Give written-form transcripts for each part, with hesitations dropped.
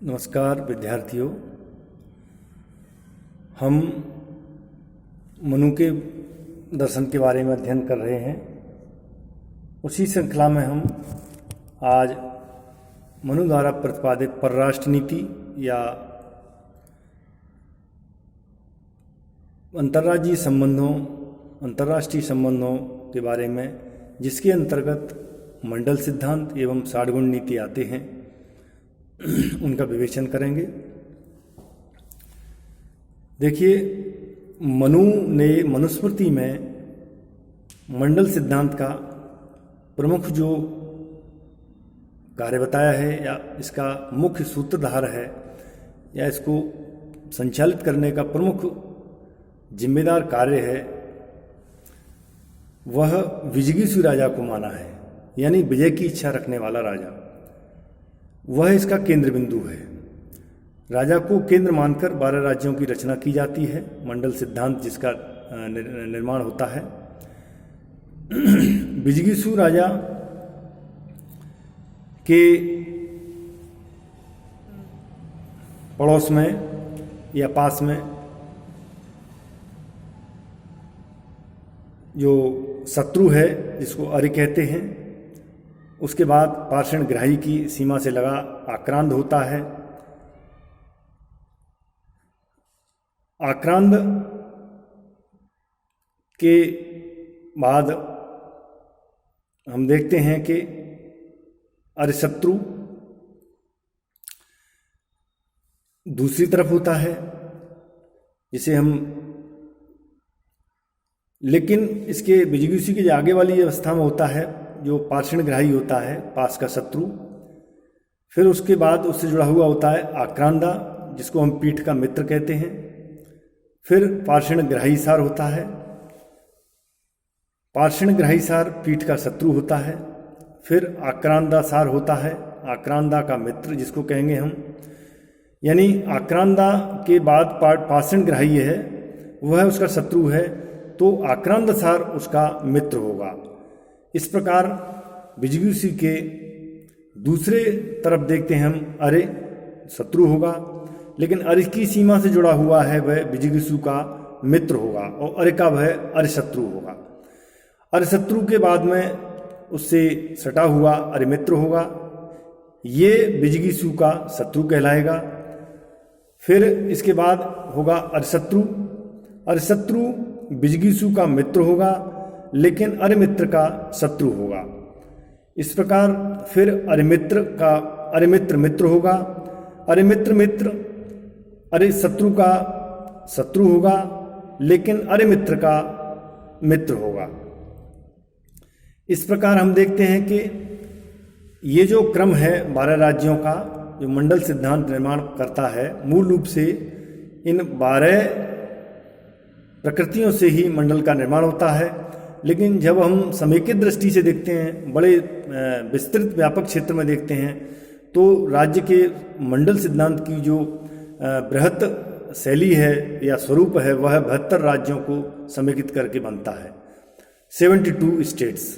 नमस्कार विद्यार्थियों। हम मनु के दर्शन के बारे में अध्ययन कर रहे हैं। उसी श्रृंखला में हम आज मनु द्वारा प्रतिपादित परराष्ट्र नीति या अंतर्राष्ट्रीय संबंधों के बारे में, जिसके अंतर्गत मंडल सिद्धांत एवं 60 गुण नीति आते हैं, उनका विवेचन करेंगे। देखिए, मनु ने मनुस्मृति में मंडल सिद्धांत का प्रमुख जो कार्य बताया है या इसका मुख्य सूत्रधार है या इसको संचालित करने का प्रमुख जिम्मेदार कार्य है, वह विजिगीषु राजा को माना है, यानी विजय की इच्छा रखने वाला राजा। वह इसका केंद्र बिंदु है। राजा को केंद्र मानकर 12 राज्यों की रचना की जाती है। मंडल सिद्धांत जिसका निर्माण होता है। विजिगीषु राजा के पड़ोस में या पास में जो शत्रु है, जिसको अरि कहते हैं, उसके बाद पाषाणग्राही की सीमा से लगा आक्रांद होता है। आक्रांद के बाद हम देखते हैं कि अरिशत्रु दूसरी तरफ होता है, जिसे हम, लेकिन इसके विजिगीषु की आगे वाली अवस्था में होता है जो पाषाणग्राही होता है, पास का शत्रु। फिर उसके बाद उससे जुड़ा हुआ होता है आक्रांदा, जिसको हम पीठ का मित्र कहते हैं। फिर पाषाणग्राही सार होता है। पाषाणग्राही सार पीठ का शत्रु होता है। फिर आक्रांदा सार होता है, आक्रांदा का मित्र जिसको कहेंगे हम, यानी आक्रांदा के बाद पाषाणग्राही है, वह उसका शत्रु है, तो आक्रांद सार उसका मित्र होगा। इस प्रकार विजिगीषु के दूसरे तरफ देखते हैं हम, अरे शत्रु होगा, लेकिन अरि की सीमा से जुड़ा हुआ है वह विजिगीषु का मित्र होगा, और अरि का वह अरिशत्रु होगा। अरिशत्रु के बाद में उससे सटा हुआ अरिमित्र होगा, ये विजिगीषु का शत्रु कहलाएगा। फिर इसके बाद होगा अरिशत्रु। अरिशत्रु विजिगीषु का मित्र होगा, लेकिन अरिमित्र का शत्रु होगा। इस प्रकार फिर अरिमित्र मित्र होगा, अरिमित्र मित्र अरिशत्रु का शत्रु होगा, लेकिन अरिमित्र का मित्र होगा। इस प्रकार हम देखते हैं कि ये जो क्रम है 12 राज्यों का, जो मंडल सिद्धांत निर्माण करता है, मूल रूप से इन 12 प्रकृतियों से ही मंडल का निर्माण होता है। लेकिन जब हम समेकित दृष्टि से देखते हैं, बड़े विस्तृत व्यापक क्षेत्र में देखते हैं, तो राज्य के मंडल सिद्धांत की जो बृहत शैली है या स्वरूप है, वह 72 राज्यों को समेकित करके बनता है, 72 स्टेट्स।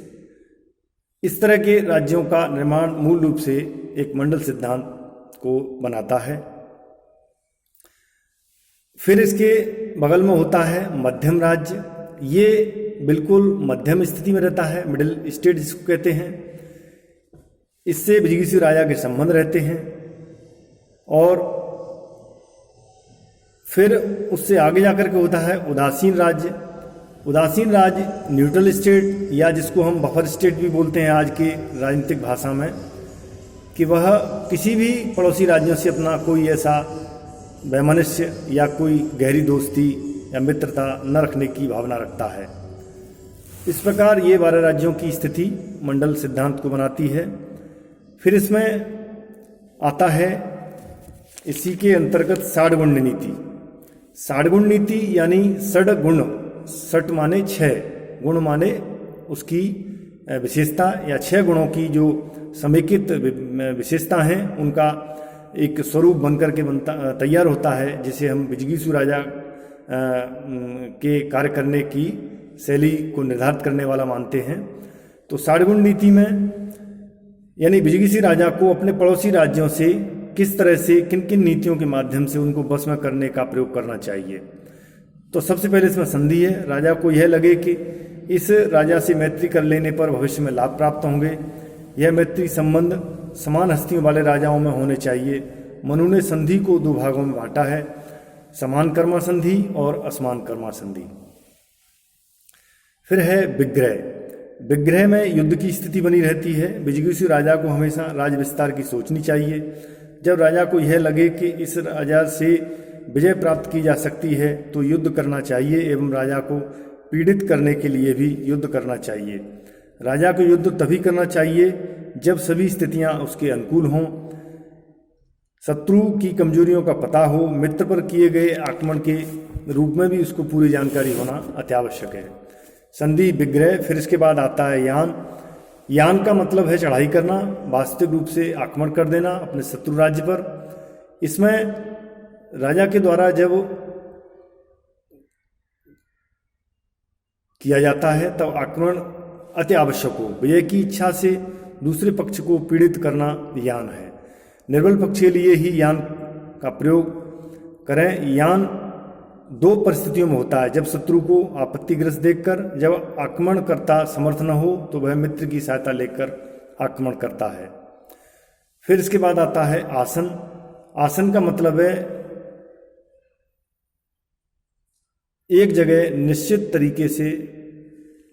इस तरह के राज्यों का निर्माण मूल रूप से एक मंडल सिद्धांत को बनाता है। फिर इसके बगल में होता है मध्यम राज्य। ये बिल्कुल मध्यम स्थिति में रहता है, मिडिल स्टेट जिसको कहते हैं। इससे विजिगीषु राजा के संबंध रहते हैं। और फिर उससे आगे जाकर के होता है उदासीन राज्य। उदासीन राज्य न्यूट्रल स्टेट, या जिसको हम बफर स्टेट भी बोलते हैं आज के राजनीतिक भाषा में, कि वह किसी भी पड़ोसी राज्यों से अपना कोई ऐसा वैमनस्य या कोई गहरी दोस्ती या मित्रता न रखने की भावना रखता है। इस प्रकार ये 12 राज्यों की स्थिति मंडल सिद्धांत को बनाती है। फिर इसमें आता है, इसी के अंतर्गत 60 गुण नीति। 60 गुण नीति यानी 6 गुण, 6 माने 6, गुण माने उसकी विशेषता, या 6 गुणों की जो समेकित विशेषता हैं, उनका एक स्वरूप बनकर के तैयार होता है, जिसे हम विजिगीषु राजा के कार्य करने की शैली को निर्धारित करने वाला मानते हैं। तो 60 गुण नीति में यानी विजिगीषु राजा को अपने पड़ोसी राज्यों से किस तरह से किन किन नीतियों के माध्यम से उनको बस में करने का प्रयोग करना चाहिए। तो सबसे पहले इसमें संधि है। राजा को यह लगे कि इस राजा से मैत्री कर लेने पर भविष्य में लाभ प्राप्त होंगे। यह मैत्री संबंध समान हस्तियों वाले राजाओं में होने चाहिए। मनु ने संधि को दो भागों में बांटा है, समान कर्मा संधि और असमान कर्मा संधि। फिर है विग्रह। विग्रह में युद्ध की स्थिति बनी रहती है। विजिगीषु राजा को हमेशा राज विस्तार की सोचनी चाहिए। जब राजा को यह लगे कि इस राजा से विजय प्राप्त की जा सकती है तो युद्ध करना चाहिए एवं राजा को पीड़ित करने के लिए भी युद्ध करना चाहिए। राजा को युद्ध तभी करना चाहिए जब सभी स्थितियां उसके अनुकूल हों, शत्रु की कमजोरियों का पता हो, मित्र पर किए गए आक्रमण के रूप में भी उसको पूरी जानकारी होना अत्यावश्यक है। संधि, विग्रह, फिर इसके बाद आता है यान। यान का मतलब है चढ़ाई करना, वास्तविक रूप से आक्रमण कर देना अपने शत्रु राज्य पर। इसमें राजा के द्वारा जब किया जाता है तब आक्रमण अति आवश्यक हो। विजय की इच्छा से दूसरे पक्ष को पीड़ित करना यान है। निर्बल पक्ष के लिए ही यान का प्रयोग करें। यान दो परिस्थितियों में होता है, जब शत्रु को आपत्तिग्रस्त देखकर, जब आक्रमण करता समर्थ न हो तो वह मित्र की सहायता लेकर आक्रमण करता है। फिर इसके बाद आता है आसन। आसन का मतलब है एक जगह निश्चित तरीके से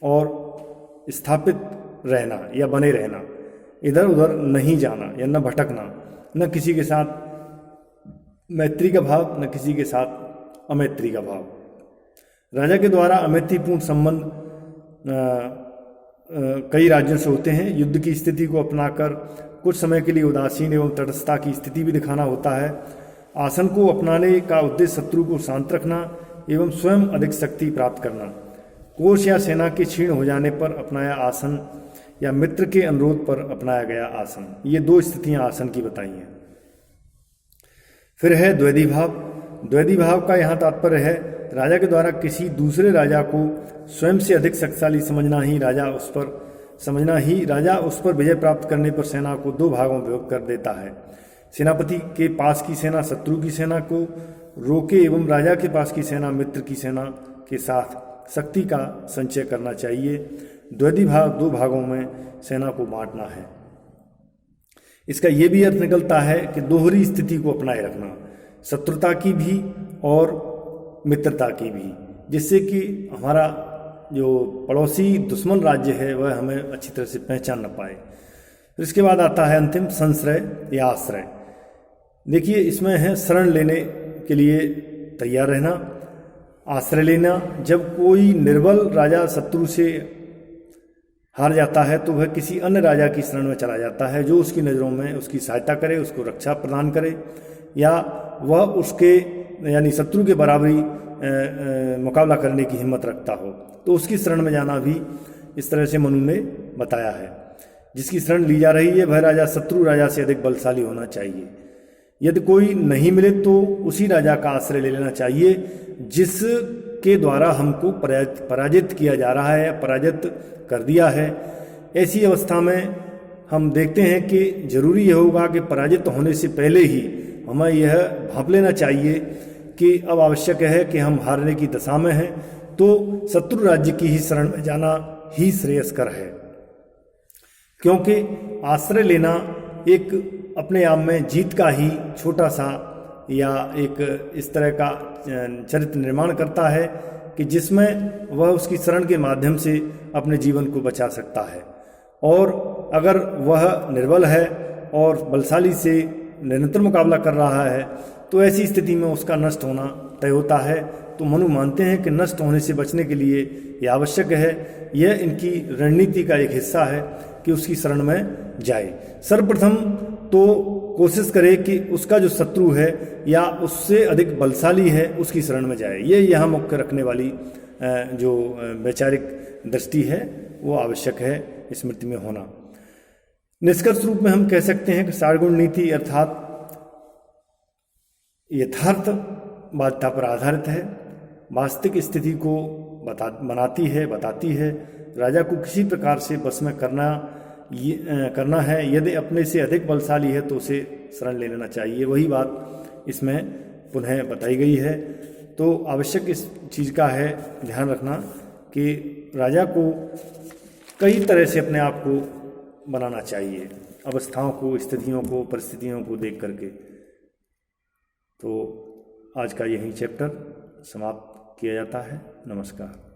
और स्थापित रहना या बने रहना, इधर उधर नहीं जाना या न भटकना, न किसी के साथ मैत्री का भाव न किसी के साथ अमैत्री का भाव। राजा के द्वारा अमैत्रीपूर्ण संबंध कई राज्यों से होते हैं। युद्ध की स्थिति को अपनाकर कुछ समय के लिए उदासीन एवं तटस्थता की स्थिति भी दिखाना होता है। आसन को अपनाने का उद्देश्य शत्रु को शांत रखना एवं स्वयं अधिक शक्ति प्राप्त करना। कोष या सेना के क्षीण हो जाने पर अपनाया आसन या मित्र के अनुरोध पर अपनाया गया आसन, ये दो स्थितियां आसन की बताई हैं। फिर है द्वैधी भाव। द्वैधी भाव का यहाँ तात्पर्य है राजा के द्वारा किसी दूसरे राजा को स्वयं से अधिक शक्तिशाली समझना ही राजा उस पर विजय प्राप्त करने पर सेना को दो भागों में विभक्त कर देता है। सेनापति के पास की सेना शत्रु की सेना को रोके एवं राजा के पास की सेना मित्र की सेना के साथ शक्ति का संचय करना चाहिए। द्वैधी भाव दो भागों में सेना को बांटना है। इसका यह भी अर्थ निकलता है कि दोहरी स्थिति को अपनाए रखना, शत्रुता की भी और मित्रता की भी, जिससे कि हमारा जो पड़ोसी दुश्मन राज्य है वह हमें अच्छी तरह से पहचान न पाए। फिर इसके बाद आता है अंतिम संश्रय या आश्रय। देखिए इसमें है शरण लेने के लिए तैयार रहना, आश्रय लेना। जब कोई निर्बल राजा शत्रु से हार जाता है तो वह किसी अन्य राजा की शरण में चला जाता है जो उसकी नज़रों में उसकी सहायता करे, उसको रक्षा प्रदान करे, या वह उसके यानी शत्रु के बराबरी मुकाबला करने की हिम्मत रखता हो, तो उसकी शरण में जाना भी इस तरह से मनु ने बताया है। जिसकी शरण ली जा रही है वह राजा शत्रु राजा से अधिक बलशाली होना चाहिए। यदि कोई नहीं मिले तो उसी राजा का आश्रय ले लेना चाहिए जिसके द्वारा हमको पराजित किया जा रहा है, पराजित कर दिया है। ऐसी अवस्था में हम देखते हैं कि जरूरी यह होगा कि पराजित होने से पहले ही हमें यह भांप लेना चाहिए कि अब आवश्यक है कि हम हारने की दशा में हैं, तो शत्रु राज्य की ही शरण में जाना ही श्रेयस्कर है। क्योंकि आश्रय लेना एक अपने आप में जीत का ही छोटा सा या एक इस तरह का चरित्र निर्माण करता है कि जिसमें वह उसकी शरण के माध्यम से अपने जीवन को बचा सकता है। और अगर वह निर्बल है और बलशाली से निरंतर मुकाबला कर रहा है तो ऐसी स्थिति में उसका नष्ट होना तय होता है। तो मनु मानते हैं कि नष्ट होने से बचने के लिए यह आवश्यक है, यह इनकी रणनीति का एक हिस्सा है कि उसकी शरण में जाए। सर्वप्रथम तो कोशिश करे कि उसका जो शत्रु है या उससे अधिक बलशाली है उसकी शरण में जाए। ये यहाँ मुख्य रखने वाली जो वैचारिक दृष्टि है वो आवश्यक है स्मृति में होना। निष्कर्ष रूप में हम कह सकते हैं कि सारगुण नीति अर्थात यथार्थवादिता पर आधारित है, वास्तविक स्थिति को बताती है। राजा को किसी प्रकार से बस में करना है। यदि अपने से अधिक बलशाली है तो उसे शरण ले लेना चाहिए। वही बात इसमें पुनः बताई गई है। तो आवश्यक इस चीज़ का है ध्यान रखना कि राजा को कई तरह से अपने आप को बनाना चाहिए, अवस्थाओं को, स्थितियों को, परिस्थितियों को देख करके। तो आज का यही चैप्टर समाप्त किया जाता है। नमस्कार।